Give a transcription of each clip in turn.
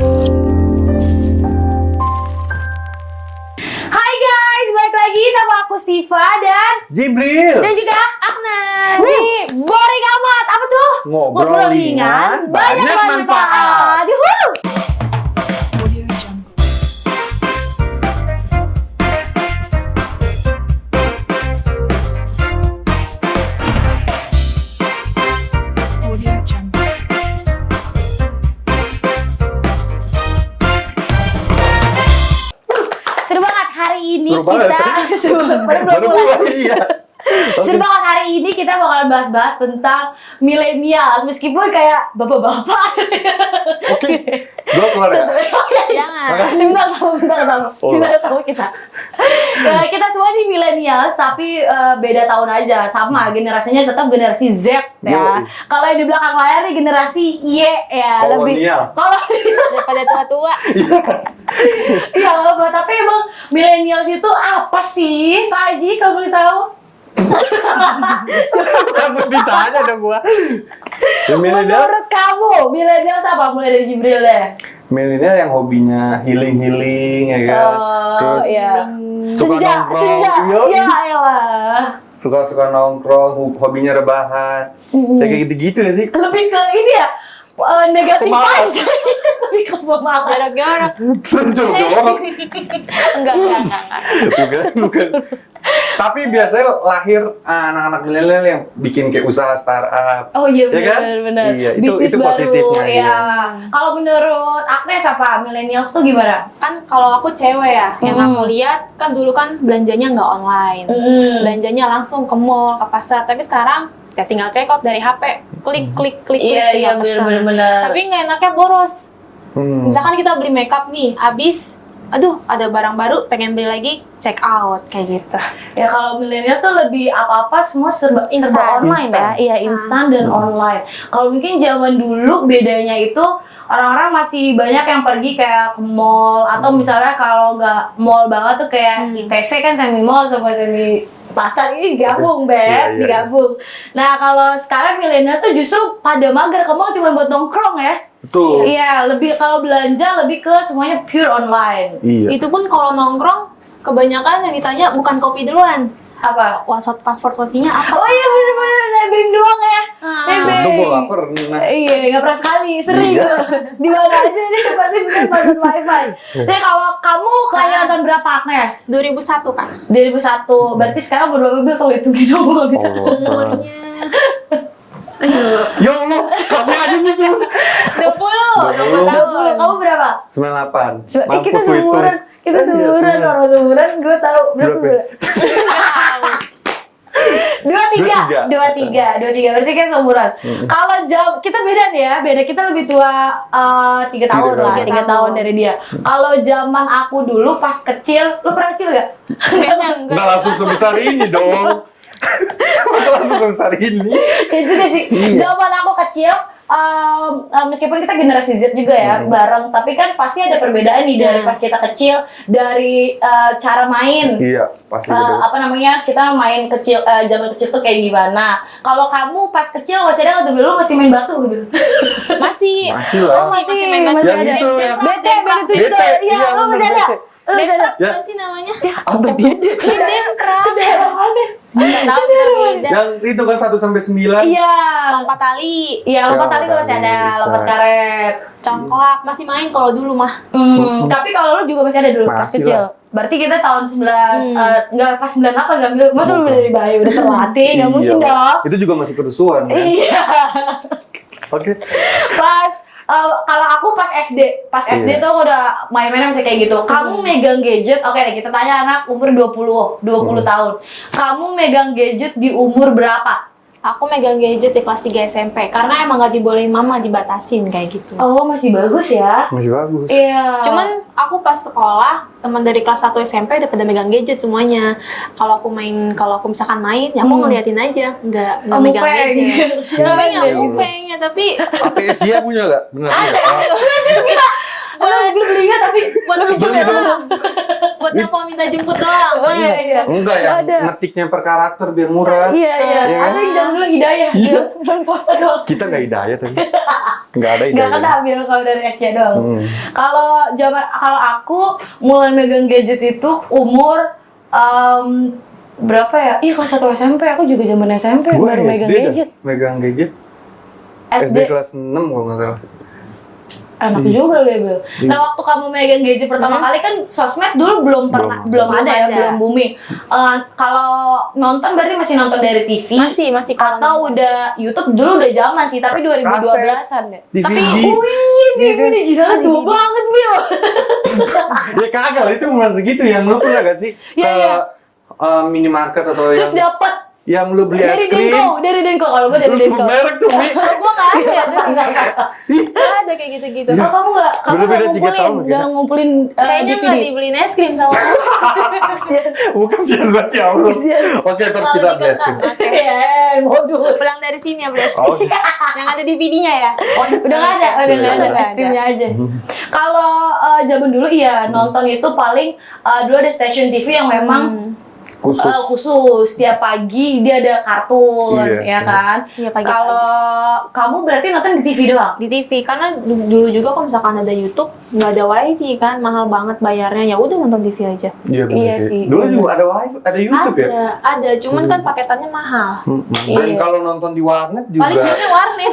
Hai guys, balik lagi sama aku Siva dan Jibril juga Agnes. Nih, boring amat. Apa tuh? Ngobrol ringan, banyak manfaat. Yuhu. Seru banget hari ini Seru banget. baru mulai. Iya. Seru banget hari ini kita bakal bahas-bahas tentang milenial meskipun kayak bapak-bapak. Oke, gue keluar ya. Jangan. Makasih. Bintang tamu kita. Kita semua nih milenial tapi beda tahun aja, sama generasinya tetap generasi Z ya. Yoi. Kalau yang di belakang layar nih generasi Y ya, lebih Kolonial. daripada tua-tua. Ya apa, tapi emang milenial itu apa sih, Pak Haji, kalau boleh tahu? Langsung ditanya dong gue. Milenial Menurut kamu, milenial apa? Mulai dari Jibril deh. milenial yang hobinya healing ya kan. Terus iya. suka nongkrong. Ya elah. Suka nongkrong, hobinya rebahan. Ya kayak gitu-gitu ya sih. Lebih ke ini ya, negatif Pemalas. vibes. Lebih ke pemalas. Gara-gara Jorok. enggak. Bukan. Tapi biasanya lahir anak-anak milenial yang bikin kayak usaha startup. Oh iya, Ya kan? benar. Iya, Bisnis itu baru, positifnya. ya. Iya. Kalau menurut Agnes apa? Millennials tuh gimana? Kan kalau aku cewek ya, yang aku lihat kan dulu kan belanjanya nggak online. Belanjanya langsung ke mall, ke pasar. Tapi sekarang ya tinggal check out dari HP. Klik Iya, tinggal pesen. benar. Tapi nggak enaknya boros. Hmm. Misalkan kita beli makeup nih, habis aduh ada barang baru pengen beli lagi, check out kayak gitu. Ya kalau milenial tuh lebih apa-apa semua serba Instan. online ya. Iya, instan dan online. Kalau mungkin zaman dulu bedanya itu orang-orang masih banyak yang pergi kayak ke mall atau misalnya kalau nggak mall banget tuh kayak ITC kan semi mall sama semi pasar ini digabung, Beb, Iya. digabung. Nah, kalau sekarang milenial tuh justru pada mager ke mall cuma buat nongkrong ya. Betul. Iya, lebih kalau belanja lebih ke semuanya pure online. Iya. Itu pun kalau nongkrong kebanyakan yang ditanya bukan kopi duluan. Apa? Pasport kopinya apa? Oh iya, bener-bener nebeng doang ya. Nebeng. Untung gue lapar pernah. Iya, nggak pernah sekali, sering Iya. tuh. Di mana aja nih pasti bukan password wifi. Tapi kalau kamu kelahiran tahun berapa, Agnes? 2001 kan? 2001. Berarti sekarang berapa mobil kalau itu gitu nggak bisa. Oh, Umurnya ya Allah, kasih aja sih tuh. 20 tahun. Kamu berapa? 98. Kita Mampus tuh hitung. seumuran. Kita Iya, seumuran, seumuran. orang seumuran. Gue tahu berapa Berapa? bulan. 23. Berarti kan seumuran. Kalau jam kita beda nih ya, beda kita lebih tua 3 tahun lah, 3 tahun dari dia. Kalau zaman aku dulu pas kecil, lu pernah kecil gak? Enggak. Nggak langsung sebesar ini dong. Masa langsung sebesar ini? Ya juga sih. Iya. Zaman aku kecil, meskipun kita generasi Z juga ya, bareng, tapi kan pasti ada perbedaan nih dari pas kita kecil, dari cara main. Iya, pasti betul. Apa namanya, kita main kecil, zaman kecil tuh kayak gimana? Kalau kamu pas kecil masih ada nggak tuh, lu masih main batu gitu? Masih Masih lah. masih main batu. Yang itu ya. Bete itu juga. Bete, Iya, iya, lu masih ada. bete. Lu masih ada. Ya. Apa sih namanya? Apa dia? Demkrak. Daerah mana? Enggak tahu kita beda. Yang itu kan 1 sampai 9. Iya. Lompat tali, Iya, lompat Ya, tali tuh masih ada, bisa. lompat karet. congklak, masih main kalau dulu mah. Tapi kalau lu juga masih ada dulu pas Masih kecil. lah. Berarti kita tahun 9 enggak pas 98 enggak ambil. Masa lu dari bayi udah terlatih? Enggak mungkin Iya. dong. Itu juga masih kerusuhan kan? Iya. Oke. Pas kalau aku pas SD Iya. tuh aku udah main-main masih kayak gitu. Kamu megang gadget, oke deh kita tanya anak umur 20 tahun. Kamu megang gadget di umur berapa? Aku megang gadget di kelas 3 SMP karena emang nggak dibolehin mama, dibatasin kayak gitu. Oh, masih bagus ya. Masih bagus. Iya. Cuman aku pas sekolah, teman dari kelas 1 SMP udah pada megang gadget semuanya. Kalau aku misalkan main, ya aku ngeliatin aja, nggak megang gadget. Ngupeng ya, ngupeng ya, tapi APS-nya punya nggak? Benar. Belum beli nggak tapi buat lucu Beli dong. doang. Buat Buat nelfon minta jemput doang. Oh iya. Enggak ya, Ada. ngetiknya per karakter biar murah. Iya. Iya. Ada yang zaman dulu hidayah. Iya. Belum poster doang. Kita nggak hidayah tapi. Nggak ada Nggak hidayah. kena ambil kalau dari SC doang. Hmm. Kalau aku mulai megang gadget itu umur berapa ya? Iya kelas 1 SMP, aku juga zaman SMP Gua baru megang SD dah, gadget. megang gadget. SD kelas 6 kalau nggak salah. Enak juga deh, Bel. Nah, waktu kamu megang gadget pertama kali kan sosmed dulu belum pernah Belum ada ya, ada. belum booming. Kalau nonton berarti masih nonton dari TV. Masih kalau Atau nonton. udah YouTube dulu udah zaman sih, tapi 2012-an deh. DVD. Tapi, Oh iya, DVD gila tua banget, Bel. Ya kagak lah, itu umur segitu yang lu pernah gak sih Iya, ke iya. minimarket atau Terus yang dapat lu beli es krim? dari Denko. Kalau gue dari Lu Denko. sebut merek cumi. Kalau gue nggak ada ya, nggak ada kayak gitu-gitu. Oh, kamu nggak Beda-beda 3 tahun kita. ngumpulin Kayaknya nggak DVD. dibeliin es krim sama aku. Bukan sian banget ya Allah. Kasian. Oke, terus Kalau kita beli es dikekang, krim. oke. Bodoh. Pulang dari sini ya beli es krim. Oh, Yang ada DVD-nya ya. Udah nggak ada, udah nggak ada, Udah es krimnya aja. Kalau zaman dulu iya nonton itu paling dulu ada stasiun TV yang memang khusus. khusus tiap pagi dia ada kartun, Iya. ya kan? Iya, pagi-pagi. Kalau kamu berarti nonton di TV doang? Di TV karena dulu juga kalau misalkan ada YouTube nggak ada wifi kan mahal banget bayarnya, ya udah nonton TV aja. Iya bener Iya sih. sih. Dulu juga ada wifi, ada YouTube ya. Ada cuman kan paketannya mahal. Dan Iya. kalau nonton di warnet juga Paling punya warnet.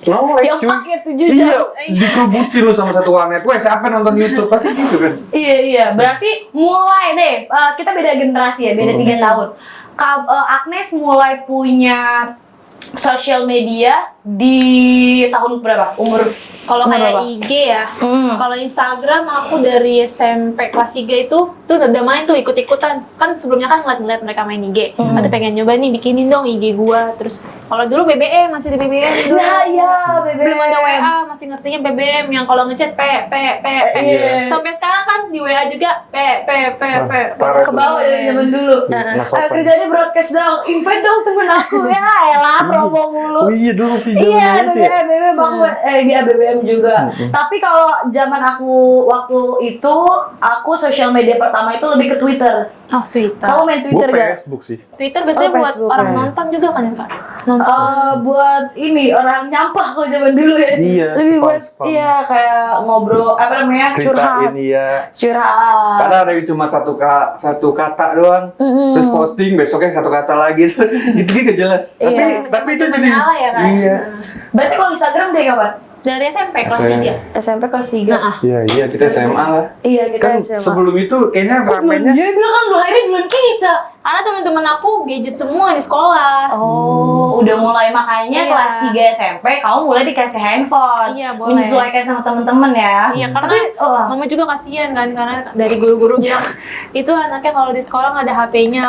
nolak Yang cuy. pakai 7 jam. Iya, dikerubutin lu sama satu warnet. Wah, siapa nonton YouTube pasti gitu kan. Iya, berarti mulai deh, kita beda generasi ya, beda 3 tahun. Agnes mulai punya sosial media di tahun berapa? Umur Kalau umur kayak berapa? IG ya, Hmm. kalau Instagram aku dari SMP kelas 3 itu tuh udah main tuh ikut-ikutan. Kan sebelumnya kan ngeliat-ngeliat mereka main IG. Atau pengen nyoba nih bikinin dong IG gua. Terus kalau dulu BBM masih di BBM dulu. Nah, ya, BBM. Belum ada WA, masih ngertinya BBM yang kalau ngechat P. Iya. Sampai sekarang kan di WA juga P. Parah Ke tuh. bawah dari zaman dulu. Nggak sopan. Kerjanya broadcast dong, invite dong temen aku ya, elah promo mulu. Oh iya dulu sih Iya, zamannya itu ya. BBM banget. Iya BBM juga. Tapi kalau zaman aku waktu itu, aku sosial media pertama itu lebih ke Twitter. Oh, Twitter. Kamu main Gue Twitter gak? Facebook sih. Twitter biasanya buat Facebook, orang ya. nonton juga kan ya, Kak? Nonton. Buat ini orang nyampah kalau zaman dulu ya. Iya, Lebih buat spam-spam. iya kayak ngobrol apa namanya Ceritain iya. curhat. Karena ada yang cuma satu kata doang. Terus posting besoknya satu kata lagi. Gitu gak jelas. Iya. Tapi itu Temen jadi ala ya, Kak? Iya. Berarti kalau Instagram dari kapan? Dari SMP kelas SMP. 3. SMP kelas 3. Nah, Iya, kita SMA lah. Iya, kita Kan SMA. sebelum itu kayaknya ramenya Dia bilang kan lahirnya bulan kita. karena teman-teman aku gadget semua di sekolah. Oh, udah mulai makanya Iya. kelas 3 SMP kamu mulai dikasih handphone. Iya, boleh. Menyesuaikan sama temen-temen ya. Iya, karena Tapi, mama juga kasihan kan, karena dari guru-guru bilang itu anaknya kalau di sekolah nggak ada HP-nya.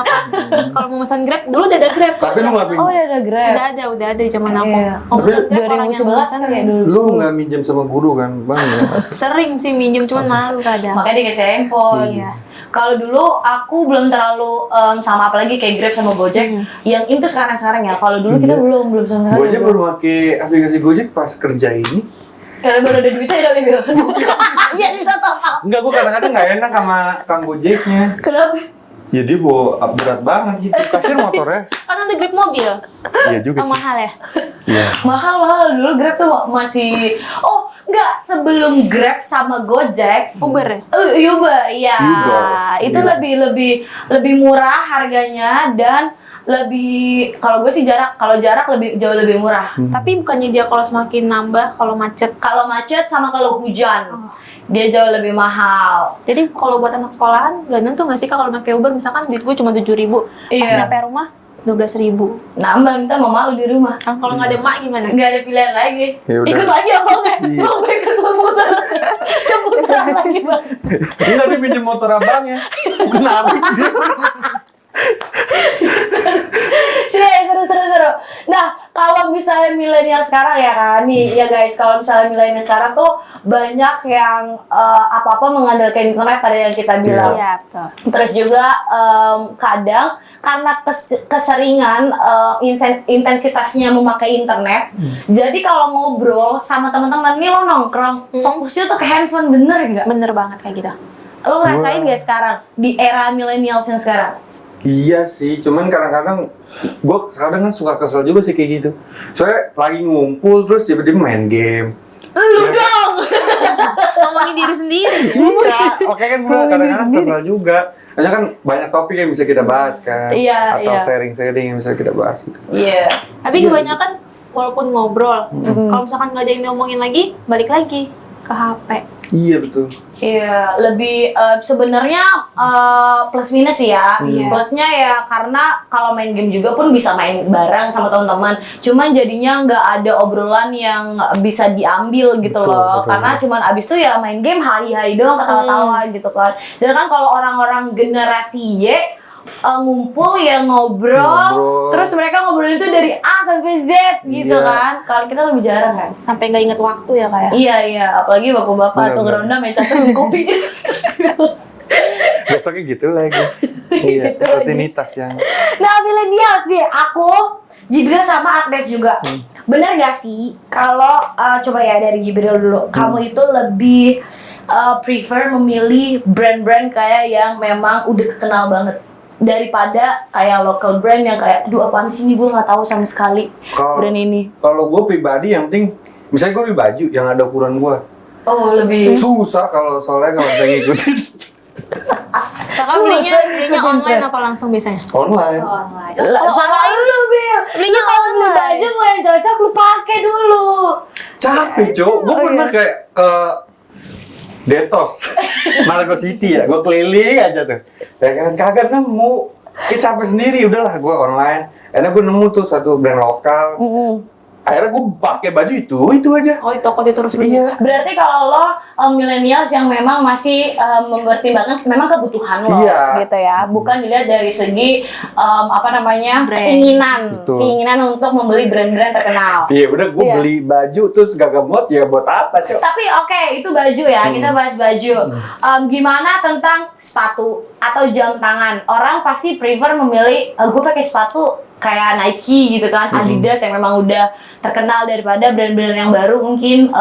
Kalau mau pesan Grab, dulu udah ada Grab. tapi lu nggak oh udah ada Grab. udah ada di zaman aku. Iya. Mau pesan Grab orang yang 2011 pesan kan ya dulu. lu nggak minjem sama guru kan, Bang ya? sering sih minjem, cuman malu kadang. Makanya dikasih handphone. Iya. Kalau dulu aku belum terlalu sama apalagi kayak Grab sama Gojek yang itu sekarang ya. Kalau dulu kita belum sama sekali. Gojek baru pakai aplikasi Gojek pas kerja ini. Karena baru ada duitnya ya Bel. Biar bisa top up. Enggak, gua kadang-kadang nggak enak sama Kang Gojeknya. Kenapa? Ya dia bawa berat banget gitu. Kasir motornya. Kan ada Grab mobil, Iya juga yang sih. mahal ya. Iya. Mahal dulu Grab tuh masih enggak sebelum Grab sama Gojek Uber ya? Uber ya Uber. itu Iya. lebih murah harganya dan lebih kalau gue sih kalau jarak lebih jauh lebih murah Tapi bukannya dia kalau semakin nambah, kalau macet. kalau macet sama kalau hujan dia jauh lebih mahal. Jadi kalau buat anak sekolahan, gak nentu nggak sih Kak kalau pakai Uber, misalkan duit gue cuma 7.000, pas Iya. nyampe rumah 12.000. Nambah minta mama lu di rumah Kalau nggak ada mak gimana? nggak ada pilihan lagi. Ya udah. Ikut lagi apa enggak? Iya. Mau gue ikut seputar seputar lagi bang. Enggak, dia pinjem motor abangnya. Kenapa? Seru. Nah, kalau misalnya milenial sekarang ya kan, nih ya guys, kalau misalnya milenial sekarang tuh banyak yang apa-apa mengandalkan internet tadi yang kita bilang. Iya, betul. Terus juga kadang karena keseringan intensitasnya memakai internet, jadi kalau ngobrol sama teman-teman nih lo nongkrong, fokusnya tuh ke handphone bener nggak? Bener banget kayak gitu. Lo ngerasain gak sekarang di era millennials yang sekarang? Iya sih, cuman kadang-kadang gue kadang kan suka kesel juga sih kayak gitu. Soalnya lagi ngumpul terus tiba-tiba main game. Lu Ya, dong. Ngomongin diri sendiri. Iya, oke kan gue kadang-kadang kesel juga. Karena kan banyak topik yang bisa kita bahas kan. Iya, Atau iya. sharing-sharing yang bisa kita bahas gitu. Iya. Tapi kebanyakan walaupun ngobrol, kalau misalkan nggak ada yang diomongin lagi, balik lagi ke HP. Iya betul. Iya, lebih sebenarnya plus minus sih ya. Iya. Plusnya ya karena kalau main game juga pun bisa main bareng sama teman-teman. Cuman jadinya nggak ada obrolan yang bisa diambil gitu Betul, loh. betul. Karena cuman abis itu ya main game hai-hai doang, ketawa-tawa gitu kan. Sedangkan kalau orang-orang generasi Y ngumpul ya ngobrol, terus mereka ngobrol itu dari A sampai Z gitu Iya. kan. Kalau kita lebih jarang kan. Sampai nggak inget waktu ya kayak. Iya iya, apalagi bapak-bapak tuh Benar-benar. ngeronda main catur minum kopi. Besoknya gitu lagi. Iya, Gitu lagi. rutinitas yang Nah, milenial sih aku, Jibril sama Agnes juga. Bener gak sih kalau coba ya dari Jibril dulu, kamu itu lebih prefer memilih brand-brand kayak yang memang udah terkenal banget daripada kayak local brand yang kayak, aduh apaan sih ini gue nggak tahu sama sekali brand ini. Kalau gue pribadi yang penting, misalnya gue beli baju yang ada ukuran gue, Oh lebih. susah soalnya kalau saya ngikutin Kakak Susah belinya ngikutin online tren. apa langsung biasanya? online. Online. Kalau Salah lu, Bil. Belinya Lu kalau beli online. baju mau yang cocok lu pakai dulu. Capek, Cok. Gue Oh, pernah iya. kayak ke Detos, Margo City ya. Gue keliling aja tuh. Ya kan, kagak nemu. Kayak capek sendiri, udahlah gue online. Akhirnya gue nemu tuh satu brand lokal. Akhirnya gue pakai baju itu aja. Oh, di toko itu terus beli. Iya. Berarti kalau lo millennials yang memang masih mempertimbangkan memang kebutuhan lo Iya. gitu ya, bukan dilihat dari segi apa namanya Brand. Betul. keinginan untuk membeli brand-brand terkenal. Iya, udah gue Iya. beli baju terus gak muat ya buat apa, Cok? Tapi oke, itu baju ya, kita bahas baju. Gimana tentang sepatu atau jam tangan? Orang pasti prefer memilih, gue pakai sepatu kayak Nike gitu kan, Adidas yang memang udah terkenal daripada brand-brand yang baru mungkin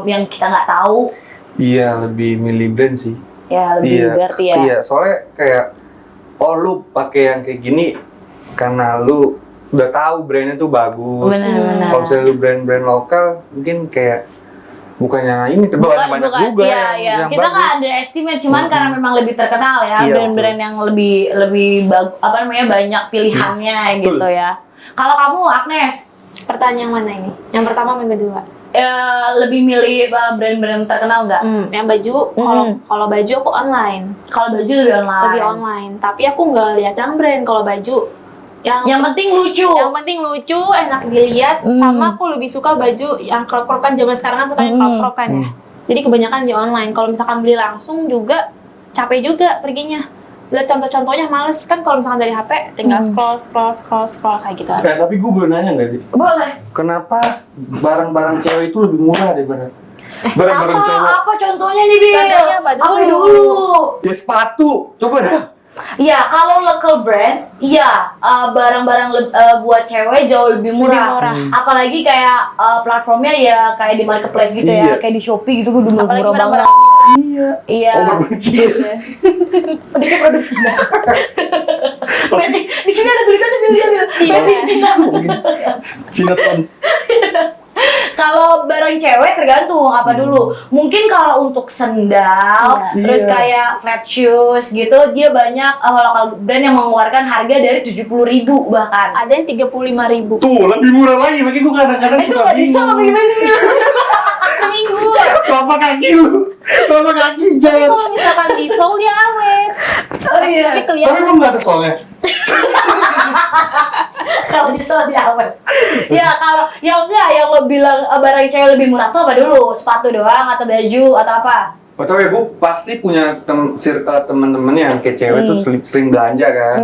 yang kita nggak tahu. Iya, lebih milih brand sih. Ya lebih berarti ya. Iya, soalnya kayak lu pakai yang kayak gini karena lu udah tahu brandnya tuh bagus. Benar-benar. Kalau misalnya lu brand-brand lokal, mungkin kayak bukannya ini banyak juga yang Kita nggak bagus. underestimate, cuman karena memang lebih terkenal ya, Iya, brand-brand yang lebih apa namanya banyak pilihannya gitu Betul. ya. Kalau kamu Agnes Pertanyaan yang mana ini? Yang pertama apa yang kedua? lebih milih brand-brand terkenal nggak? Yang baju, kalau baju aku online. Kalau baju lebih online. Lebih online. Tapi aku nggak lihat yang brand kalau baju. Yang penting lucu. Yang penting lucu, enak dilihat, sama aku lebih suka baju yang crop-crop kan zaman sekarang kan suka yang crop-crop kan ya. Jadi kebanyakan di online. Kalau misalkan beli langsung juga capek juga perginya. Lihat contoh-contohnya males kan kalau misalkan dari HP tinggal scroll kayak gitu. Tapi gue boleh nanya nggak sih? Boleh. Kenapa barang-barang cewek itu lebih murah daripada barang-barang cowok? Apa contohnya nih, Bil? Contohnya apa dulu? dulu? Ya sepatu, coba dah. Ya, kalau local brand, iya barang-barang buat cewek jauh lebih murah. Lebih murah. Apalagi kayak platformnya ya kayak di marketplace gitu Iya. ya, kayak di Shopee gitu, gue Apalagi murah banget. barang-barang Iya. Iya. Oh, berbenci. Udah kayak produk Cina. Berarti di sini ada tulisannya Bil. Cina. Made in Cina. Cineton. Kalau barang cewek tergantung apa dulu. Mungkin kalau untuk sendal, terus Iya. kayak flat shoes gitu, dia banyak lokal brand yang mengeluarkan harga dari 70.000 bahkan. ada yang 35.000 Tuh, lebih murah lagi. Makanya gue kadang-kadang Itu suka nggak bisa apa bingung. gimana sih? seminggu. Telapak kaki lu. Telapak kaki Tapi jangan. kalau misalkan di Seoul dia awet. Oh iya. Tapi Tapi kelihatan. lu nggak ada soalnya. Kalau di Seoul dia awet. Ya kalau yang enggak yang lo bilang barang cewek lebih murah tuh apa dulu? Sepatu doang atau baju atau apa? Atau ya, gue pasti punya temen-temen yang kayak cewek tuh sering belanja kan.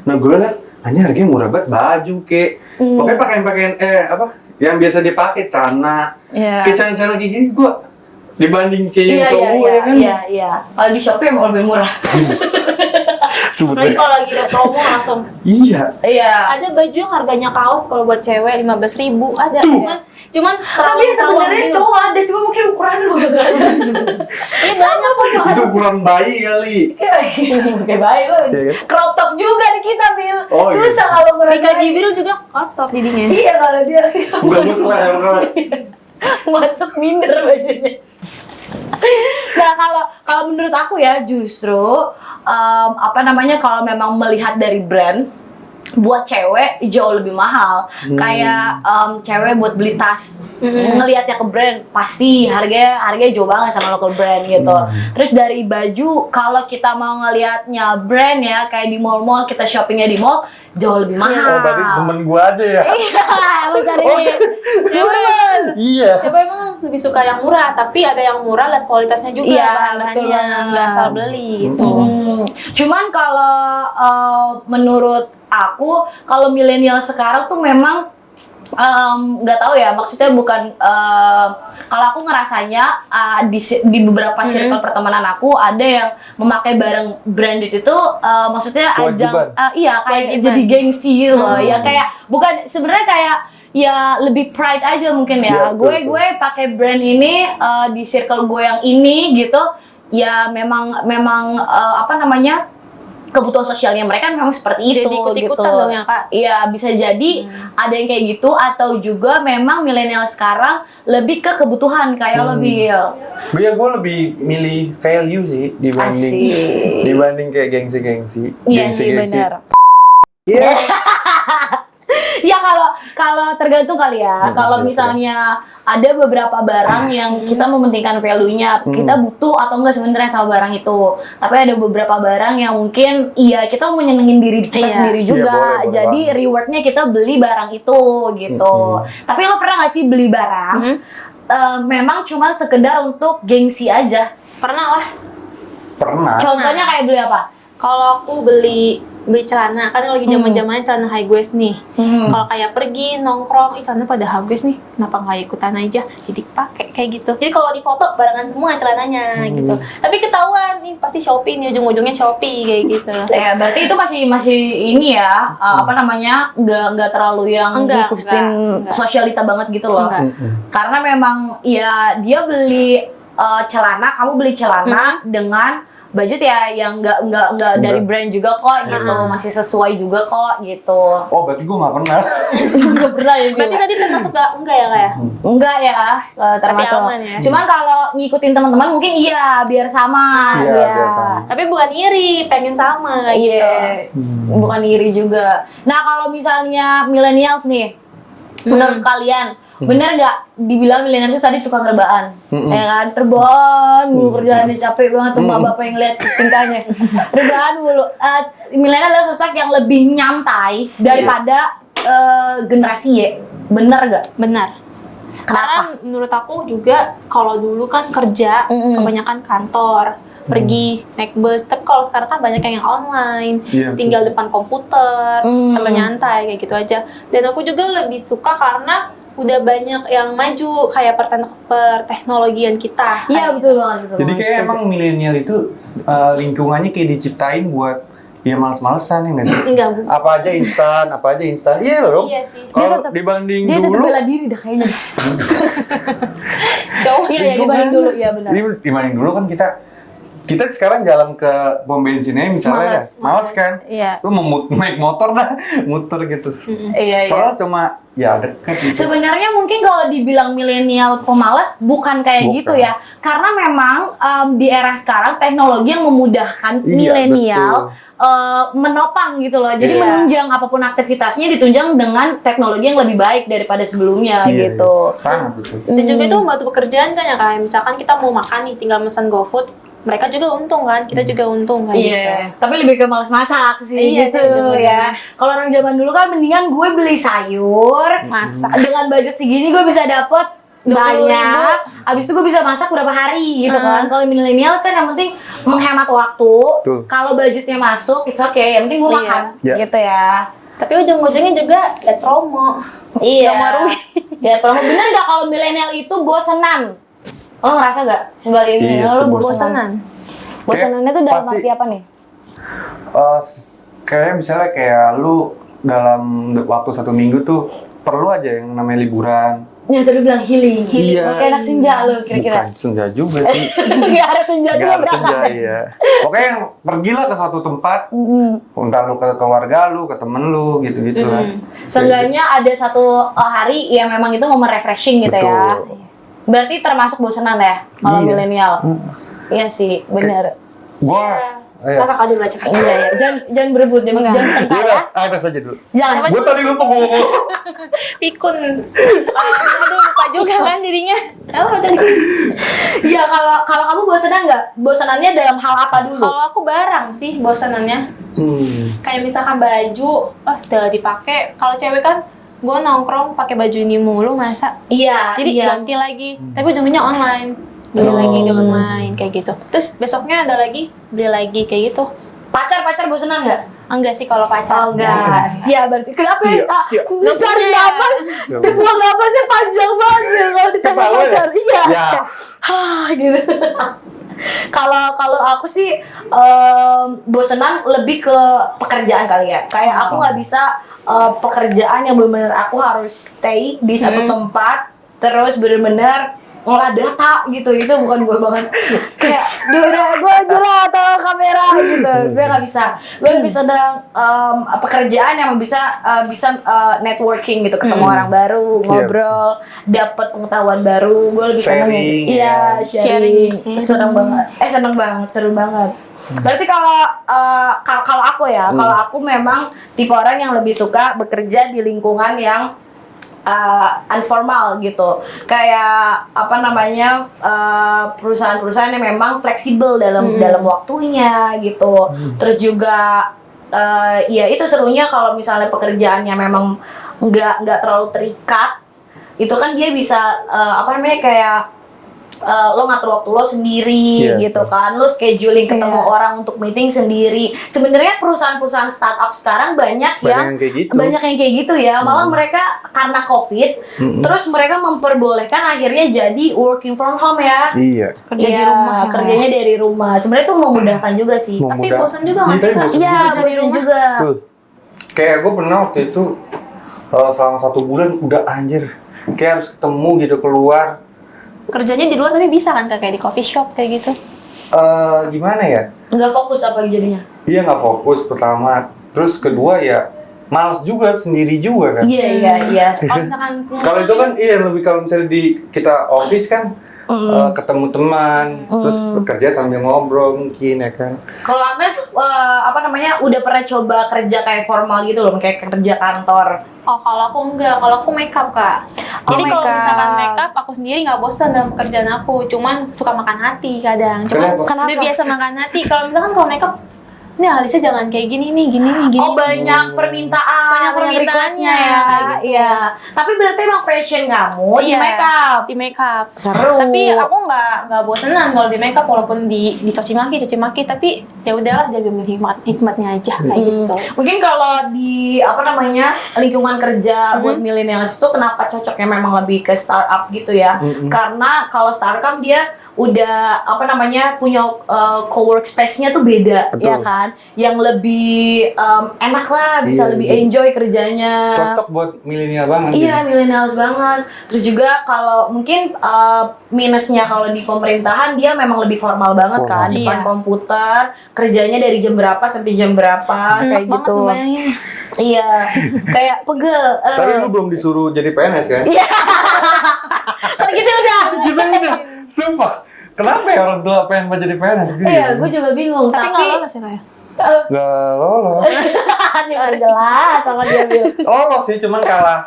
Nah gue liat, anjir harganya murah banget, baju kek. Pokoknya pakaian-pakaian, apa, yang biasa dipakai, celana. Iya. Kayak celana-celana kayak gini gue dibanding kayak yang cowok ya kan. Iya. Kalau di Shopee emang lebih murah. Apalagi kalau lagi ada promo langsung. Iya. Iya. Ada baju yang harganya kaos kalau buat cewek 15.000 ada. Cuman Tapi sebenarnya gitu. cowok ada, cuma mungkin ukuran lu gitu. Iya banyak kok cowok. Itu ukuran bayi kali. Oke baik lu. Iya kan? Crop top juga di kita, Bil. Oh, iya. Susah kalau ukuran Dika bayi. Jibril juga kotor jadinya. Iya kalau dia Bukan gue selera kan. masuk minder bajunya. Nah kalau menurut aku ya justru apa namanya, kalau memang melihat dari brand, buat cewek jauh lebih mahal. Kayak cewek buat beli tas, ngelihatnya ke brand pasti harganya jauh banget sama local brand gitu. Terus dari baju, kalau kita mau ngelihatnya brand ya kayak di mall-mall, kita shoppingnya di mall jauh lebih mahal. Oh, berarti temen gue aja ya. Iya, emang cari Cewek Iya. Cewek emang lebih suka yang murah, tapi ada yang murah lihat kualitasnya juga, Iya, bahan-bahannya, betul banget. nggak asal beli gitu. Cuman kalau menurut aku, kalau milenial sekarang tuh memang nggak tahu ya, maksudnya bukan kalau aku ngerasanya di beberapa circle pertemanan aku ada yang memakai barang branded itu maksudnya ajang Kewajiban. iya kayak Kewajiban. jadi gengsi gitu loh. Ya kayak bukan sebenarnya kayak ya lebih pride aja mungkin ya. Iya, betul. Gue pakai brand ini di circle gue yang ini gitu. Ya memang apa namanya, kebutuhan sosialnya mereka memang seperti itu. Jadi ikut-ikutan gitu. dong ya, Kak? Iya, bisa jadi ada yang kayak gitu, atau juga memang milenial sekarang lebih ke kebutuhan kayak lo, Bil. Gue lebih milih value sih Asik. dibanding kayak gengsi-gengsi. Iya sih benar. Iya. Ya kalau tergantung kali ya. Kalau misalnya ada beberapa barang yang kita mementingkan value-nya, kita butuh atau enggak sebenarnya sama barang itu. Tapi ada beberapa barang yang mungkin iya kita mau nyenengin diri kita Iya. sendiri juga. Iya, boleh Jadi banget. rewardnya kita beli barang itu gitu. Tapi lo pernah nggak sih beli barang memang cuma sekedar untuk gengsi aja? Pernah lah. Pernah. Contohnya kayak beli apa? Kalau aku beli celana, kan lagi zaman-zamannya celana high waist nih. Kalau kayak pergi nongkrong, celana pada high waist nih, kenapa nggak ikutan aja? Jadi pakai kayak gitu. Jadi kalau di foto barengan semua celananya gitu. Tapi ketahuan nih pasti Shopee nih, ujung-ujungnya Shopee kayak gitu. Ya, berarti itu masih ini ya, apa namanya, nggak terlalu yang ngikutin enggak. sosialita banget gitu loh. Enggak. Karena memang ya dia beli celana, kamu beli celana dengan budget ya yang nggak dari brand juga kok gitu, masih sesuai juga kok gitu. Oh, berarti gue nggak pernah. Nggak pernah ya. Berarti tadi termasuk enggak ya kayak? Enggak ya, termasuk. aman ya? Cuman kalau ngikutin teman-teman mungkin iya biar sama. Iya, ya. biar sama. Tapi bukan iri, pengen sama kayak Iya, gitu. bukan iri juga. Nah kalau misalnya millennials nih, menurut kalian bener nggak dibilang millennials itu tadi tukang rebahan? Ya kan, rebahan mulu kerjaannya, capek banget tuh bapak yang lihat tingkahnya. Rebahan mulu. Milenial adalah sosok yang lebih nyantai daripada generasi Y. Bener nggak? Benar. Karena menurut aku juga kalau dulu kan kerja kebanyakan kantor, pergi naik bus. Tapi kalau sekarang kan banyak yang online, Iya, tinggal depan komputer sambil nyantai kayak gitu aja. Dan aku juga lebih suka karena udah banyak yang maju kayak perteknologian kita. Iya betul banget. Betul Jadi banget. kayak emang milenial itu lingkungannya kayak diciptain buat ya males-malesan ya nggak sih? Enggak, Bu. Apa aja instan. Iya loh. Iya sih. Kalau tetep- dibanding dia tetap dulu, bela diri dah kayaknya. Cowok Iya sih. ya, dibanding dulu ya benar. dibanding dulu kan kita sekarang jalan ke pom bensinnya misalnya males kan? Iya. Lu mau naik motor dah, muter gitu. Iya. Padahal cuma ya deket gitu. Sebenarnya mungkin kalau dibilang milenial pemalas bukan kayak Bukan. gitu ya. Karena memang di era sekarang teknologi yang memudahkan Iya, milenial menopang gitu loh. Jadi Iya. menunjang apapun aktivitasnya ditunjang dengan teknologi yang lebih baik daripada sebelumnya Iya, gitu. sangat betul. Dan juga itu membantu pekerjaan kan ya, kayak misalkan kita mau makan nih tinggal pesan GoFood, mereka juga untung kan, kita juga untung kayak gitu. Iya, tapi lebih ke malas masak sih Iya gitu sih, bener-bener. ya. Kalau orang zaman dulu kan mendingan gue beli sayur, Masak. dengan budget segini gue bisa dapet 20.000. banyak. Abis itu gue bisa masak berapa hari gitu kan. Kalau milenial kan yang penting menghemat waktu. Betul. Kalau budgetnya masuk, it's okay. Yang penting gue Iya. makan Iya. gitu ya. Tapi ujung-ujungnya juga lihat promo. Iya. Nggak mau rugi. Ya, promo bener nggak kalau milenial itu bosenan? Lo ngerasa gak sebagai Iya, milenial lo bosenan? Bosanan. Bosenannya tuh dalam Pasti- arti apa nih? Kayak misalnya kayak lu dalam waktu 1 minggu tuh perlu aja yang namanya liburan. Ya tadi bilang healing. Iya. Kayak anak senja lu kira-kira. Bukan senja juga sih. Gak ada senja Gak juga harus senja, iya. Pokoknya yang pergilah ke suatu tempat, entah lu ke keluarga lu, ke temen lu, gitu-gitu lah. Seenggaknya ada satu hari yang memang itu momen refreshing gitu ya. Betul. Berarti termasuk bosenan ya kalau Iya. milenial. Iya sih, bener. Gua, Kakak dulu aja. Kak. Iya, ya. Jangan berebut, jangan tengkar ya. atas aja dulu. Jangan. Gue tadi lupa ngomong. Pikun. Aduh, lupa juga kan dirinya. Apa tadi? Iya, kalau kamu bosenan nggak? Bosenannya dalam hal apa dulu? Kalau aku barang sih bosanannya. Kayak misalkan baju, udah dipakai. Kalau cewek kan, gue nongkrong pakai baju ini mulu masa. Iya, Jadi iya. ganti lagi. Tapi ujungnya online. Beli lagi di online kayak gitu. Terus besoknya ada lagi, beli lagi kayak gitu. Pacar bosenan nggak? Enggak sih kalau pacar. Oh enggak, setia berarti. Kenapa ya? Setia. Cari punya. napas, buang napasnya panjang banget ya kalau ditanya Ketawa ya? pacar. Iya. Ya. Hah, gitu. Kalau aku sih bosenan lebih ke pekerjaan kali ya. Kayak aku nggak bisa pekerjaan yang benar-benar aku harus stay di satu tempat terus benar-benar ngolah data gitu, itu bukan gue banget. Kayak udah gue curhat atau kamera gitu, gue nggak bisa. Gue lebih sedang pekerjaan yang bisa networking gitu, ketemu orang baru, ngobrol, dapat pengetahuan baru. Gue lebih seneng Sharing, iya, sharing. Sharing. Seneng banget, seru banget. Berarti kalau aku ya, kalau aku memang tipe orang yang lebih suka bekerja di lingkungan yang informal gitu, kayak apa namanya perusahaan-perusahaan yang memang fleksibel dalam waktunya gitu. Terus juga ya itu serunya kalau misalnya pekerjaannya memang nggak terlalu terikat, itu kan dia bisa apa namanya kayak lo ngatur waktu lo sendiri gitu kan, lo scheduling ketemu orang untuk meeting sendiri. Sebenarnya perusahaan-perusahaan startup sekarang banyak yang kayak gitu ya. Malah mereka karena COVID, terus mereka memperbolehkan akhirnya jadi working from home ya. Iya. Kerja di rumah. Kerjanya dari rumah. Sebenarnya itu memudahkan juga sih. Tapi bosan juga nggak sih, Kak? Iya, Kerja di bosan rumah. juga. Tuh. Kayak gue pernah waktu itu selama 1 bulan udah anjir. Kayak harus ketemu gitu, keluar. Kerjanya di luar tapi bisa kan, Kak? Kayak di coffee shop kayak gitu. Gimana ya? Nggak fokus apa jadinya? Iya nggak fokus pertama. Terus kedua ya malas juga, sendiri juga kan. Iya. Kalau misalkan Kalau itu kan iya lebih, kalau misalnya di kita office kan ketemu teman, terus bekerja sambil ngobrol mungkin ya kan. Kalau Agnes apa namanya udah pernah coba kerja kayak formal gitu loh, kayak kerja kantor. Oh, kalau aku enggak, kalau aku makeup, Kak. Oh, Jadi kalau makeup. misalkan makeup, aku sendiri nggak bosan dalam pekerjaan aku. Cuman suka makan hati kadang. Cuman Kenapa? udah biasa makan hati. Kalau misalkan kalau makeup, ini alisnya jangan kayak gini nih, gini. Oh, banyak permintaan, Banyak permintaannya, request-nya ya. kayak gitu. Iya. Tapi berarti emang passion kamu di Iya, makeup. di makeup. Seru. Tapi aku nggak bosenan kalau di makeup, walaupun dicaci maki, tapi ya udahlah, jadi ambil hikmatnya aja kayak gitu. Mungkin kalau di apa namanya lingkungan kerja buat millennials itu kenapa cocoknya memang lebih ke startup gitu ya? Karena kalau startup kan dia udah apa namanya punya co-work space-nya tuh beda. Betul. Ya kan, yang lebih enak lah, bisa Iya, lebih iya. enjoy kerjanya. Cocok buat milenial banget. Iya, millennials banget. Terus juga kalau mungkin minusnya kalau di pemerintahan dia memang lebih formal banget kan, Formal. depan Iya. komputer, kerjanya dari jam berapa sampai jam berapa kayak Enak banget gitu. bayangin. Iya, kayak pegel. Tapi lu belum disuruh jadi PNS kan? Iya. Kalau gitu udah. Kita udah, sumpah. Kenapa ya orang tua pengen jadi PNS? Iya, gue juga bingung. Tapi Tapi nggak lolos ya, Kak? Nggak lolos. Ini udah jelas sama dia Bil. Lolos sih, cuman kalah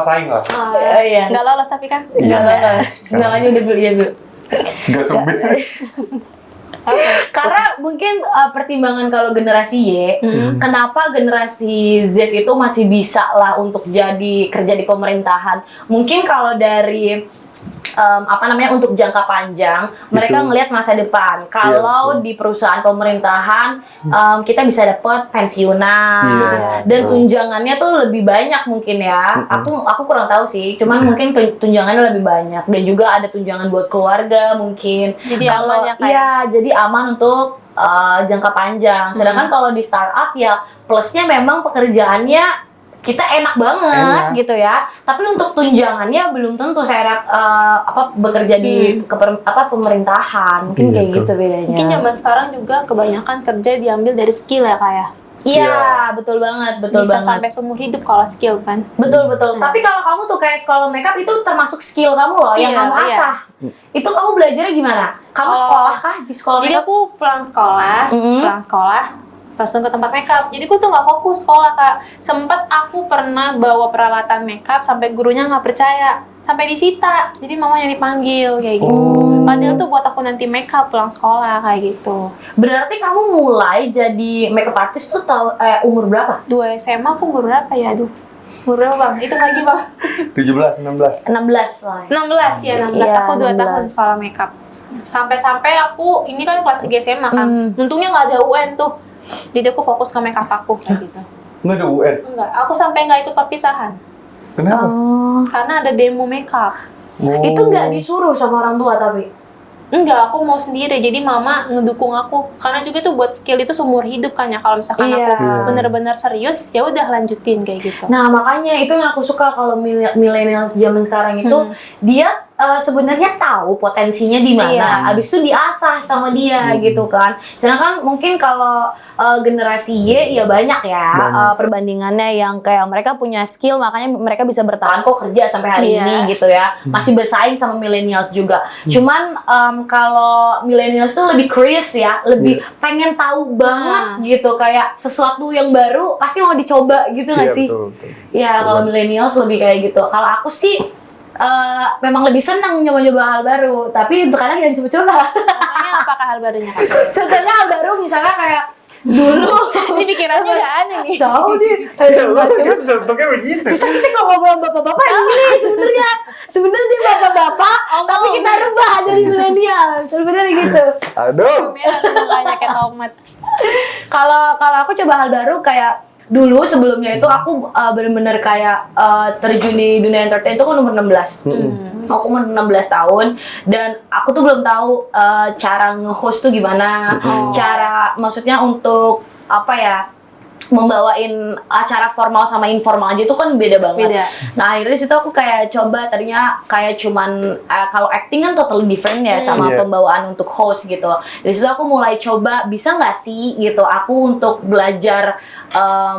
saing lah. Oh iya. Nggak lolos tapi kan? Enggak lolos. Enggak aja udah Bil, iya Bil. Nggak sempit. Karena mungkin pertimbangan kalau generasi Y, kenapa generasi Z itu masih bisa lah untuk jadi kerja di pemerintahan. Mungkin kalau dari apa namanya untuk jangka panjang, mereka Betul. ngelihat masa depan. Kalau di perusahaan pemerintahan kita bisa dapat pensiunan Iya, dan betul. tunjangannya tuh lebih banyak mungkin ya. Aku kurang tahu sih, cuman mungkin tunjangannya lebih banyak dan juga ada tunjangan buat keluarga mungkin. Jadi Kalau aman ya, Kak, iya, jadi aman untuk jangka panjang. Sedangkan kalau di startup ya plusnya memang pekerjaannya kita enak banget gitu ya. Tapi untuk tunjangannya belum tentu saya bekerja di pemerintahan. Mungkin kayak gitu bedanya. Mungkin zaman sekarang juga kebanyakan kerja diambil dari skill ya kayak. Iya, betul banget, betul Bisa banget. sampai seumur hidup kalau skill kan. Betul. Tapi kalau kamu tuh kayak sekolah makeup itu termasuk skill kamu loh, yang Skill, kamu iya. asah. Itu kamu belajarnya gimana? Kamu Oh. sekolah kah di sekolah Jadi makeup? aku pulang sekolah, langsung ke tempat makeup. Jadi aku tuh nggak fokus sekolah kak. Sempet aku pernah bawa peralatan makeup sampai gurunya nggak percaya, sampai disita. Jadi mamanya dipanggil kayak gitu. Padahal tuh buat aku nanti makeup pulang sekolah kayak gitu. Berarti kamu mulai jadi makeup artist tuh umur berapa? 2 SMA aku umur berapa ya? Aduh, umur berapa bang? Itu lagi bang. 17, 16. 16 lah. 16 ya, 16. Iya, Aku 2 tahun 16. sekolah makeup. Sampai-sampai aku, ini kan kelas 3 SMA kan. Untungnya nggak ada UN tuh. Jadi aku fokus ke makeup aku kayak gitu. Nggak ada UN. Enggak, aku sampai nggak ikut perpisahan. Kenapa? Karena ada demo makeup. Itu nggak disuruh sama orang tua tapi? Enggak, aku mau sendiri. Jadi mama ngedukung aku. Karena juga tuh buat skill itu seumur hidup kan ya. Kalau misalkan Iya. aku bener-bener serius, ya udah lanjutin kayak gitu. Nah makanya itu yang aku suka kalau milenial zaman sekarang itu dia sebenarnya tahu potensinya di mana, Iya. abis itu diasah sama dia gitu kan. Sedangkan mungkin kalau generasi Y ya banyak ya perbandingannya yang kayak mereka punya skill makanya mereka bisa bertahan kok kerja sampai hari Iya. ini gitu ya, masih bersaing sama millennials juga. Cuman kalau millennials tuh lebih curious ya, lebih pengen tahu banget gitu, kayak sesuatu yang baru pasti mau dicoba gitu nggak sih? Betul. Ya kalau millennials lebih kayak gitu. Kalau aku sih memang lebih senang nyoba-nyoba hal baru, tapi untuk kadang jangan coba-coba. Contohnya apakah hal barunya kak? Contohnya hal baru misalnya kayak dulu. Ini pikirannya udah aneh nih. Tahu nih. Bentuknya begitu. Susah kita kalau ngobrol bapak-bapak ini sebenarnya dia bapak-bapak, tapi kita rubah jadi milenial. Sebenarnya gitu. Aduh. Merah tuh mukanya kayak tomat. Kalau aku coba hal baru kayak dulu sebelumnya itu aku bener-bener kayak terjun di dunia entertain itu kan umur 16. Aku umur 16 tahun dan aku tuh belum tahu cara nge-host tuh gimana, cara maksudnya untuk apa ya, membawain acara formal sama informal aja itu kan beda banget. Beda. Nah akhirnya situ aku kayak coba, tadinya kayak cuman kalau acting kan totally different ya sama pembawaan untuk host gitu. Dari situ aku mulai coba bisa nggak sih gitu aku untuk belajar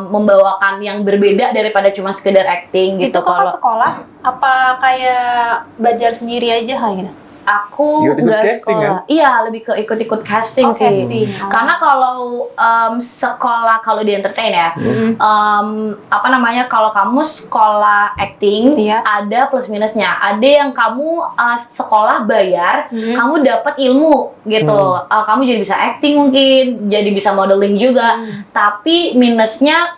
membawakan yang berbeda daripada cuma sekedar acting gitu. Itu kakak sekolah? Apa kayak belajar sendiri aja kayak gitu? Aku Ikut-ikut nggak casting, sekolah. kan? Iya, lebih ke ikut-ikut casting Oh, sih. casting. Oh. Karena kalau sekolah kalau di entertain ya, apa namanya, kalau kamu sekolah acting Iya. ada plus minusnya. Ada yang kamu sekolah bayar, kamu dapat ilmu gitu. Kamu jadi bisa acting mungkin, jadi bisa modeling juga. Tapi minusnya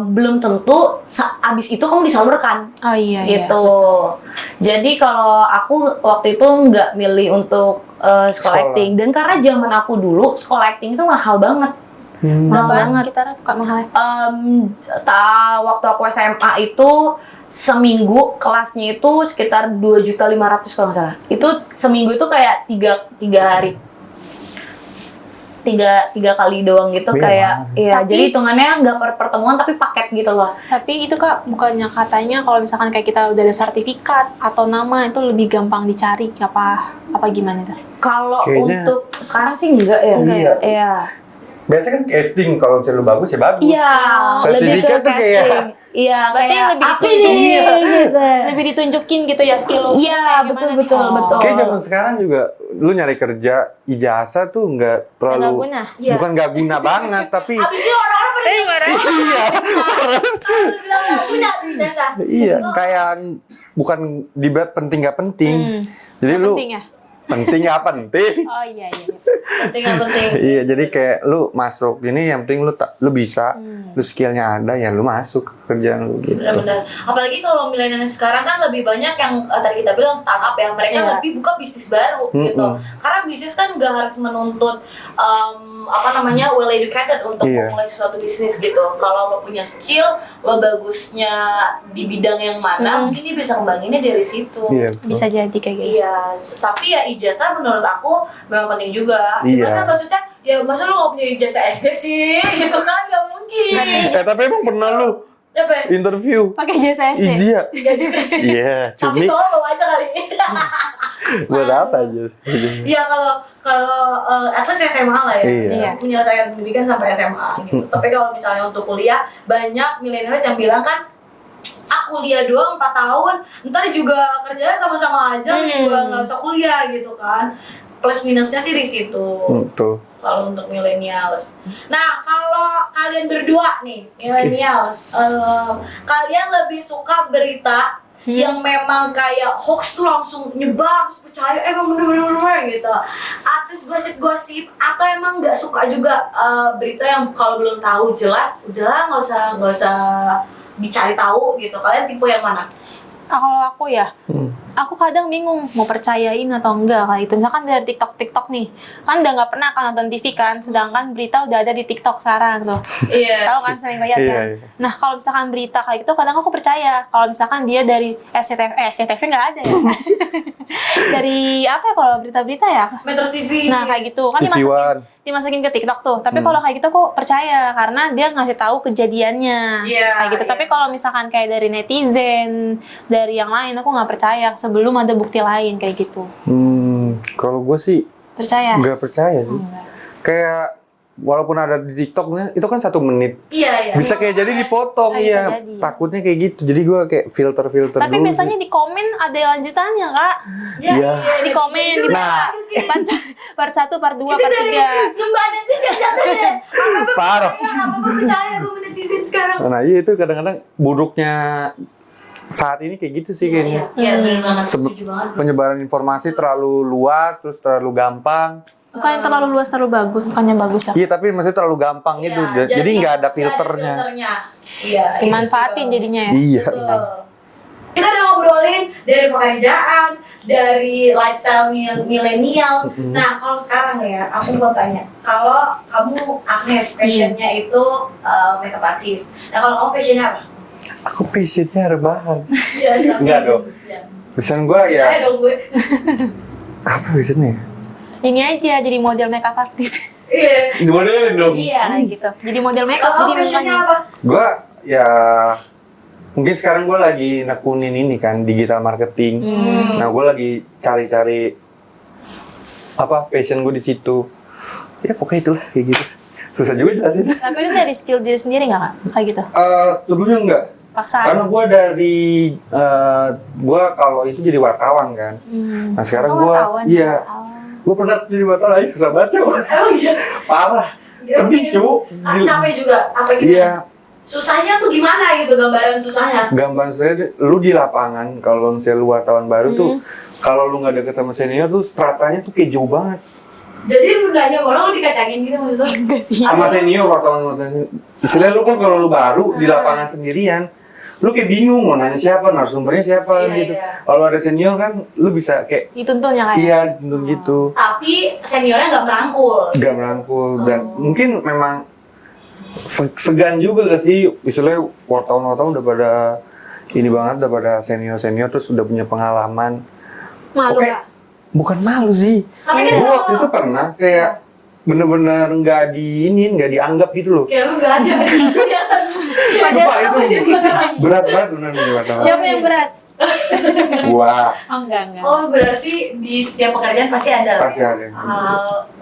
belum tentu abis itu kamu disalurkan. Oh iya Gitu. Jadi kalau aku waktu itu nggak milih untuk sekolah acting, dan karena zaman aku dulu sekolah acting itu mahal banget. Mahal Berapaan banget. sekitar kak mahalnya? Waktu aku SMA itu seminggu kelasnya itu sekitar 2.500.000 kalau nggak salah. Itu seminggu itu kayak tiga hari. Tiga kali doang gitu. Iya, kayak iya, Tapi- jadi hitungannya nggak per pertemuan tapi paket gitu loh. Tapi itu kak bukannya katanya kalau misalkan kayak kita udah ada sertifikat atau nama itu lebih gampang dicari apa gimana tuh? Kalau Kayaknya- untuk sekarang sih enggak ya. Enggak ya? Iya. Biasanya kan casting, kalau misalnya lu bagus ya bagus. Iya, lebih ke Sertifikat tuh kayak- casting. Iya, Berarti kayak lebih apa ditunjuk. nih gitu. Lebih ditunjukin gitu ya skill lu. Iya, Kayak betul, gimana betul, nih? betul. Kayak zaman sekarang juga lu nyari kerja ijazah tuh nggak terlalu Nggak guna. Iya. bukan nggak guna banget tapi Abis itu orang-orang pada iya kalau bilang nggak punya ijazah. iya kayak bukan dibuat penting nggak penting. Jadi Yang lu penting ya? penting nggak penting. Oh iya. Penting nggak penting. Iya, jadi kayak lu masuk ini yang penting lu bisa, lu skillnya ada ya lu masuk ke kerjaan lu gitu. Benar-benar. Apalagi kalau milenial sekarang kan lebih banyak yang tadi kita bilang startup ya, mereka Iya. lebih buka bisnis baru gitu. Karena bisnis kan nggak harus menuntut apa namanya well educated untuk Iya. memulai suatu bisnis gitu. Kalau lo punya skill, lo bagusnya di bidang yang mana, mungkin dia bisa kembanginnya dari situ. Iya. betul. Bisa jadi kayak gitu. Iya, tapi ya ijazah menurut aku memang penting juga. Iya. Kan maksudnya, ya masa lu nggak punya ijazah SD sih, gitu kan? Nggak mungkin. Tapi emang pernah lu Apa? interview? Pakai jasa SD. Iya. Enggak juga sih. Iya, Tapi cumi. bawa aja kali. Buat apa aja? Iya kalau at least SMA lah ya. Iya. Menyelesaikan pendidikan sampai SMA gitu. Tapi kalau misalnya untuk kuliah, banyak milenialis yang bilang kan, kuliah doang 4 tahun, ntar juga kerjanya sama-sama aja, juga nggak usah kuliah gitu kan. Plus minusnya sih di situ. Tuh. Kalau untuk millennials. Nah, kalau kalian berdua nih, millennials, kalian lebih suka berita yang memang kayak hoax tuh langsung nyebar, terus percaya emang bener-bener gitu. Atau gosip-gosip, atau emang nggak suka juga berita yang kalau belum tahu jelas, udahlah nggak usah dicari tahu gitu. Kalian tipe yang mana? Kalau aku ya, aku kadang bingung mau percayain atau enggak kayak itu. Misalkan dari TikTok nih, kan udah nggak pernah kan nonton TV kan, sedangkan berita udah ada di TikTok sekarang tuh. Iya. Tahu kan, sering lihat Iya, kan. iya. Nah kalau misalkan berita kayak gitu, kadang aku percaya. Kalau misalkan dia dari SCTV nggak ada ya. Dari apa ya kalau berita-berita ya? Metro TV. Nah kayak gitu kan TV One. dimasukin ke TikTok tuh. Tapi kalau kayak gitu aku percaya karena dia ngasih tahu kejadiannya. Iya, Kayak gitu. iya. Tapi kalau misalkan kayak dari netizen, dari yang lain aku nggak percaya sebelum ada bukti lain kayak gitu. Kalau gue sih Percaya? nggak percaya sih. Enggak. Kayak walaupun ada di TikToknya, itu kan 1 menit. Iya. Bisa kayak jadi dipotong, Ah, bisa ya. jadi. Takutnya kayak gitu. Jadi gue kayak filter Tapi dulu biasanya sih. di komen ada lanjutannya kak. Iya. Di komen, di Nah. part 1, part 2, Itu part dari 3. nyembah netizen jatuhnya. Parah. Apa percaya gue netizen sekarang? Nah, iya itu kadang-kadang buruknya saat ini kayak gitu sih kayaknya. Iya, bener banget. Sebe- Setuju banget. Penyebaran informasi terlalu luas, terus terlalu gampang. Bukan yang terlalu luas, terlalu bagus. Bukannya bagus ya. Iya, tapi maksudnya terlalu gampang gitu. Jadi nggak ada filternya. Iya. Dimanfaatin jadinya ya. Iya. Betul. Kita udah ngobrolin dari pekerjaan, dari lifestyle milenial. Nah, kalau sekarang ya, aku mau tanya, kalau kamu Agnes passionnya itu makeup artist. Nah, kalau kamu passionnya apa? Aku passionnya rebahan. Iya, sama. Enggak dong. Iya. Passion gue Percaya ya, dong gue. apa passionnya? Ini aja jadi model makeup artist. Iya. Dimodelin dong. Iya kayak gitu. Jadi model makeup Kalau jadi passionnya mukanya. apa? Gue ya mungkin sekarang gue lagi nekunin ini kan digital marketing. Nah gue lagi cari-cari apa passion gue di situ. Ya pokoknya itulah kayak gitu. Susah juga jelasin. Tapi itu dari skill diri sendiri nggak kak? Kayak gitu. Sebelumnya enggak. Paksaan. Karena gue dari gue kalau itu jadi wartawan kan. Nah sekarang Oh, gue wartawan. iya. Oh. Gue pernah jadi wartawan aja susah baca. Emang iya? Parah. Ya, Lebih cu. capek juga. Apa gitu? Iya. Susahnya tuh gimana gitu, gambaran susahnya? Gampang saya, lu di lapangan kalau misalnya lu wartawan baru tuh, kalau lu nggak deket sama senior tuh stratanya tuh kayak jauh banget. Jadi lu nggak nyampe orang, lu dikacangin gitu maksudnya? Enggak sih. Sama senior wartawan. Istilahnya lu kan kalau lu baru di lapangan sendirian, lu kayak bingung mau nanya siapa, narasumbernya siapa Iya, gitu. iya. Kalau ada senior kan, lu bisa kayak Dituntun ya kayak. iya gitu, Tapi seniornya nggak merangkul. nggak merangkul dan mungkin memang segan juga gak sih, istilahnya wartawan udah pada ini banget, udah pada senior terus udah punya pengalaman. Malu Oke. nggak? Bukan malu sih. Tapi kan Gue waktu itu pernah kayak bener-bener nggak dianggap gitu loh. Ya lu nggak ada. Sumpah itu berat banget bener nih wartawan. Siapa yang berat? Gua Oh enggak. Oh berarti di setiap pekerjaan pasti ada lah Pasti ya? ada. Hal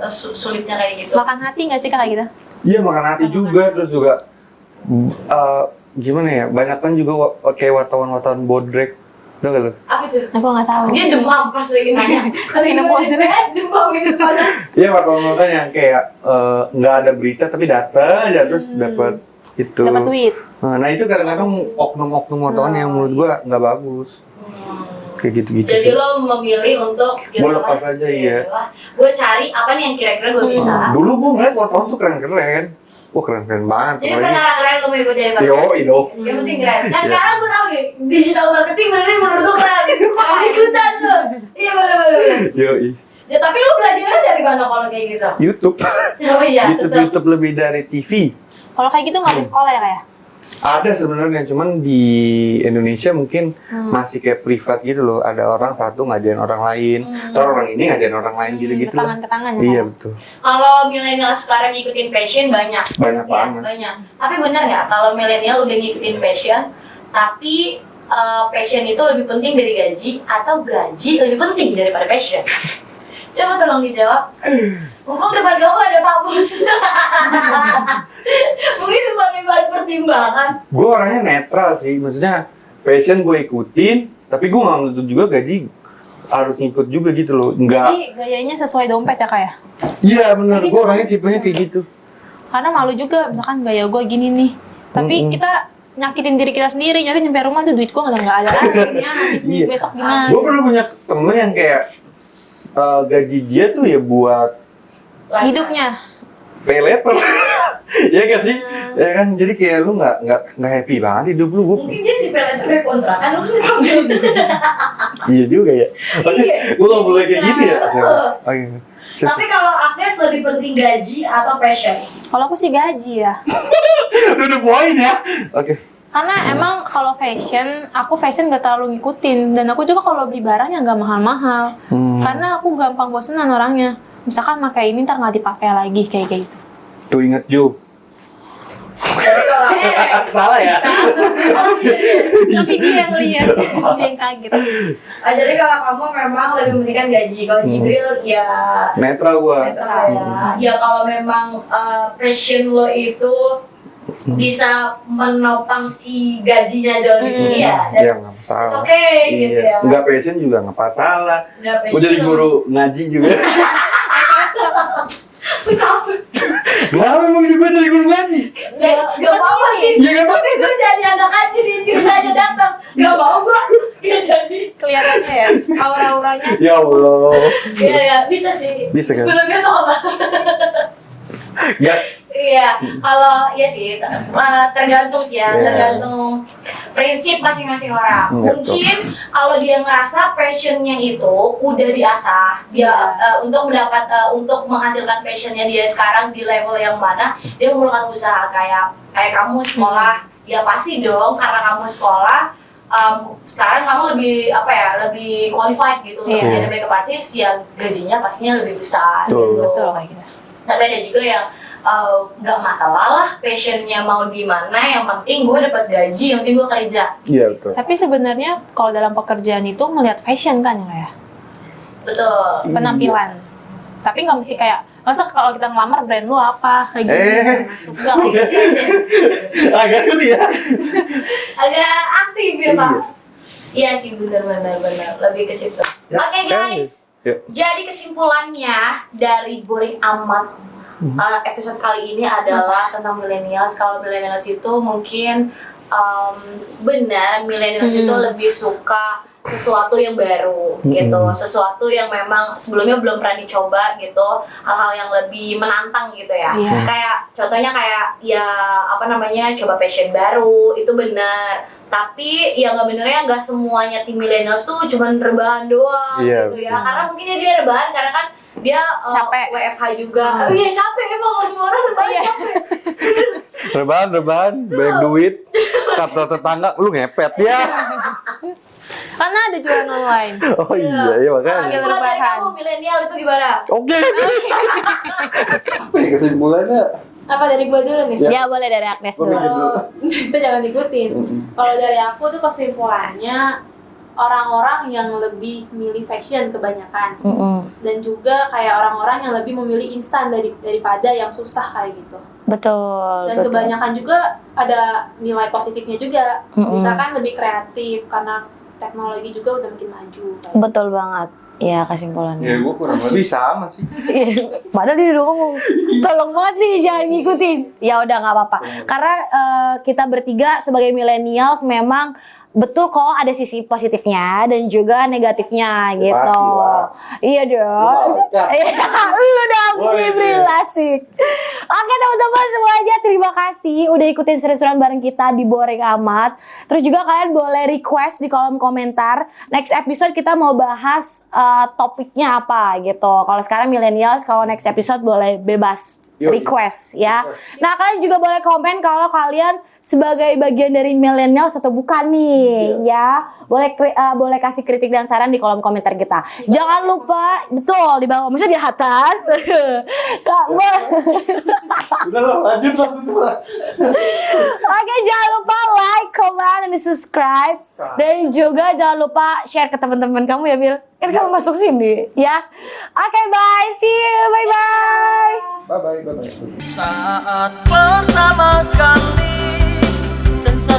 sulitnya kayak gitu. Makan hati nggak sih kak kayak gitu? iya makan hati juga, terus juga gimana ya, banyak kan juga kayak wartawan bodrek. Tau gak lu? Apa itu? Aku nggak tahu. Dia demam pas lagi nanya. Pas minum water. Demam itu panas. Iya wartawan yang kayak nggak ada berita tapi datang aja terus dapat itu. Dapat duit. Nah itu kadang-kadang oknum-oknum wartawan yang menurut gua nggak bagus. Kayak gitu-gitu Jadi sih. lo memilih untuk Gua lepas aja, iya. Gue cari apa nih yang kira-kira gue bisa. Dulu gua ngeliat wartawan tuh keren-keren. Wah keren-keren banget. Jadi apalagi- perkara keren lo mau ikut jadi apa? Yo, itu. Yang penting keren. Nah sekarang gue tau nih, digital marketing beneran menurut gue keren. Makanya ikutan tuh. Iya bener-bener. Yo, Ya tapi lu belajarnya dari mana kalau kayak gitu? YouTube. Oh iya, tetap. YouTube lebih dari TV. Kalau kayak gitu nggak di sekolah ya kayak? Ada sebenarnya, cuman di Indonesia mungkin masih kayak privat gitu loh. Ada orang satu ngajarin orang lain, terus orang ini ngajarin orang lain gitu-gitu. Tangan ke tangan ya. Iya Kak? betul. Kalau milenial sekarang ngikutin passion banyak. Banyak Ya, banget. banyak. Tapi benar nggak kalau milenial udah ngikutin passion, tapi passion itu lebih penting dari gaji atau gaji lebih penting daripada passion? Coba tolong dijawab. Mumpung depan kamu ada Pak Bos. Mungkin sebagai bahan pertimbangan. Gue orangnya netral sih, maksudnya passion gue ikutin, tapi gue nggak menuntut juga gaji harus ngikut juga gitu loh. Enggak. Jadi gayanya sesuai dompet ya Kak ya? Iya benar, gue orangnya tipenya kayak gitu. Karena malu juga, misalkan gaya gue gini nih. Tapi kita nyakitin diri kita sendiri, nyampe rumah tuh duit gue nggak ada lagi. Ya, habis nih Iya. besok gimana? Gue pernah punya temen yang kayak gaji dia tuh ya buat Hidupnya. pay later. Iya gak sih? Ya kan, jadi kayak lu nggak happy banget hidup lu. Mungkin dia di PLN kayak kontrakan, lu kan Iya juga ya. Oke, Iya, gue nggak boleh kayak bisa. gitu ya. Oke. Tapi kalau Agnes lebih penting gaji atau passion? Kalau aku sih gaji ya. Udah poin ya. Oke. Karena emang kalau fashion, aku fashion gak terlalu ngikutin. Dan aku juga kalau beli barangnya gak mahal-mahal. Karena aku gampang bosenan orangnya. Misalkan pakai ini ntar nggak dipakai lagi kayak gitu. Tuh inget Jo. Jadi kalau Salah ya. Tapi dia yang lihat, dia yang kaget. jadi kalau kamu memang lebih mementingkan gaji, kalau Jibril ya Netral gua. netral ya. Ya kalau memang passion lo itu bisa menopang si gajinya jauh lebih tinggi ya. Iya nggak masalah. Oke gitu ya. Nggak passion juga nggak masalah. Nggak Gue jadi passion. guru ngaji juga. Aku capek. Kenapa emang juga jadi guru ngaji? Gak apa-apa sih. Iya kan? Tapi gue jadi anak aja di cerita aja datang. Gak mau gue. Gak jadi. Kelihatannya ya, aura-auranya. Ya Allah. Iya ya bisa sih. Bisa kan? Belum besok apa? Gas. Iya, kalau iya sih tergantung sih ya, Iya. tergantung prinsip masing-masing orang. Betul. Mungkin kalau dia ngerasa passionnya itu udah diasah, dia untuk untuk menghasilkan passionnya dia sekarang di level yang mana, dia memerlukan usaha kayak kamu sekolah, ya pasti dong karena kamu sekolah. Sekarang kamu lebih qualified gitu untuk Iya. jadi makeup artist, ya gajinya pastinya lebih besar. Betul. Gitu. Betul kayak gitu. Tapi ada juga yang nggak masalah lah passionnya mau di mana, yang penting gue dapat gaji, yang penting gue kerja. Iya betul. Tapi sebenarnya kalau dalam pekerjaan itu ngelihat fashion kan ya kayak Betul. penampilan. Tapi nggak mesti kayak, masa kalau kita ngelamar brand lu apa kayak gitu masuk nggak kayak gitu. Agak gini ya. Agak aktif ya Pak. Iya sih benar lebih ke situ. Ya, Oke guys. Ya. Jadi kesimpulannya dari Boring Amat episode kali ini adalah tentang millennials. Kalau millennials itu mungkin benar millennials itu lebih suka sesuatu yang baru gitu, sesuatu yang memang sebelumnya belum pernah dicoba gitu, hal-hal yang lebih menantang gitu ya. Iya. Kayak contohnya kayak ya coba passion baru itu benar. Tapi ya nggak benernya nggak semuanya tim millennials tuh cuman rebahan doang Iya, gitu ya. Karena mungkin dia rebahan karena kan dia Capek. WFH juga. Iya capek emang nggak semua orang rebahan capek. Rebahan, banyak duit. Kata tetangga, lu ngepet ya. Karena ada jualan online. Oh iya makanya. Kesimpulan dari rebahan. kamu milenial itu gimana? Oke. Kesimpulannya. Apa dari gua dulu nih? Ya boleh dari Agnes Gua mikir dulu. Itu jangan ikutin. Kalau dari aku tuh kesimpulannya orang-orang yang lebih milih fashion kebanyakan, dan juga kayak orang-orang yang lebih memilih instan daripada yang susah kayak gitu. Betul. Dan kebanyakan juga ada nilai positifnya juga. Misalkan lebih kreatif karena teknologi juga udah makin maju. Kayak Betul banget. Ya kesimpulannya. Ya gue kurang lebih sama sih. Padahal dia udah ngomong, tolong banget nih jangan ngikutin. Ya udah nggak apa-apa. Karena kita bertiga sebagai millennials memang betul kok ada sisi positifnya dan juga negatifnya gitu. Pastilah. Iya dong. Lu dong Boleh, Jibril asik. Oke teman-teman semuanya terima kasih udah ikutin seru-seruan bareng kita di Boring Amat. Terus juga kalian boleh request di kolom komentar. Next episode kita mau bahas topiknya apa gitu. Kalau sekarang millennials, kalau next episode boleh bebas Yoi. request ya. Nah, kalian juga boleh komen kalau kalian sebagai bagian dari milenial atau bukan nih, ya. Boleh kasih kritik dan saran di kolom komentar kita. Jangan lupa, betul di bawah, maksudnya di atas. Kak, Udah lah, lanjut lah. Oke, jangan lupa like, comment, dan subscribe. Dan juga jangan lupa share ke teman-teman kamu ya, Bil. Kan kamu masuk sini, ya. Oke, bye. See you. Bye-bye. Bye-bye. Saat pertama kali sensasi